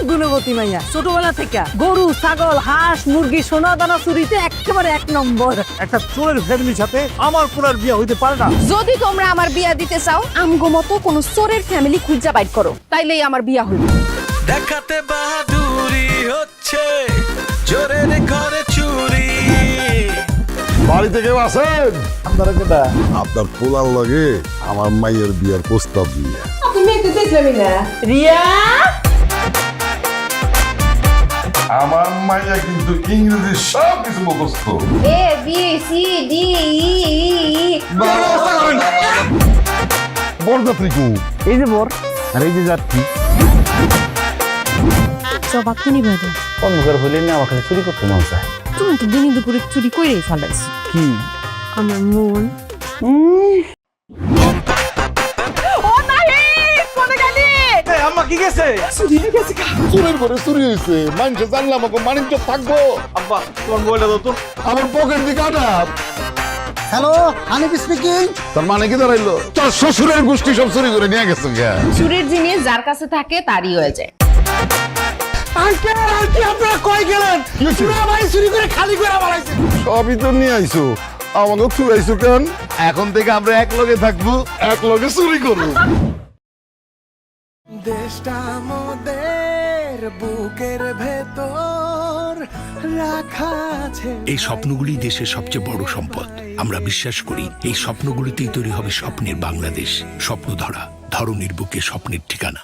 গুণবতী মাইয়া, ছোটবেলা থেকে গরু ছাগল হাঁস মুরগি সোনা দানা চুরিতে একেবারে 1 নম্বর। একটা চোরের ফ্যামিলির সাথে আমার পুরার বিয়ে হইতে পারে না। যদি তোমরা আমার বিয়া দিতে চাও আমগো মতো কোন চোরের ফ্যামিলি খুঁজা বাইর করো, তাইলেই আমার বিয়া হইবে। দেখাতে বাহাদুরি হচ্ছে জোরের ঘরে চুরি। বাড়িতে কেউ আছেন? আপনারা কেটা? আপনার পোলার লাগে আমার মাইয়ের বিয়ার প্রস্তাব দিয়ে। তুমি একটু দেখলামই না রিয়া। আমার মাইয়া কিন্তু ইংরেজি সব কিছু মুখস্থ। A B C D E. বরযাত্রী কু? এই যে বর আর এই যে যাত্রী। জবা খুনি বাদা অন্ধকার হইলে না আমার কাছে চুরি করতে মন চায়। তুমি তো দিনে দুপুরে চুরি করেই ফেলাইছো। কি? আমার মন। আম্মা কি গেছে? চুরের ঘরে চুরি হয়েছে, মানুষে জানলে আমাকে মানিজ্য থাকবো। আব্বা তোমার মোবাইলটা দাও তো। আমার পকেট দিকে আটাপ। Hello, Hanif speaking. তার মানে কি দাঁড়াইলো? তোর শ্বশুরের গোষ্ঠী সব চুরি করে নিয়ে গেছে কে? চুরির জিনিস যার কাছে থাকে তারই হয়ে যায়। আন্টি আপনারা কই গেলেন? চুরা ভাই চুরি করে খালি করে বাড়াইছে। সবই তো নিয়ে আইসো, আমাকে চুরাইছো কেন? এখন থেকে আমরা এক লগে থাকবো, এক লগে চুরি করবো। দেশটা আমাদের বুকের ভেতর রাখা আছে। এই স্বপ্নগুলি দেশের সবচেয়ে বড় সম্পদ। আমরা বিশ্বাস করি এই স্বপ্নগুলিতেই তৈরি হবে স্বপ্নের বাংলাদেশ। স্বপ্ন ধরা, ধরনীর বুকে স্বপ্নের ঠিকানা।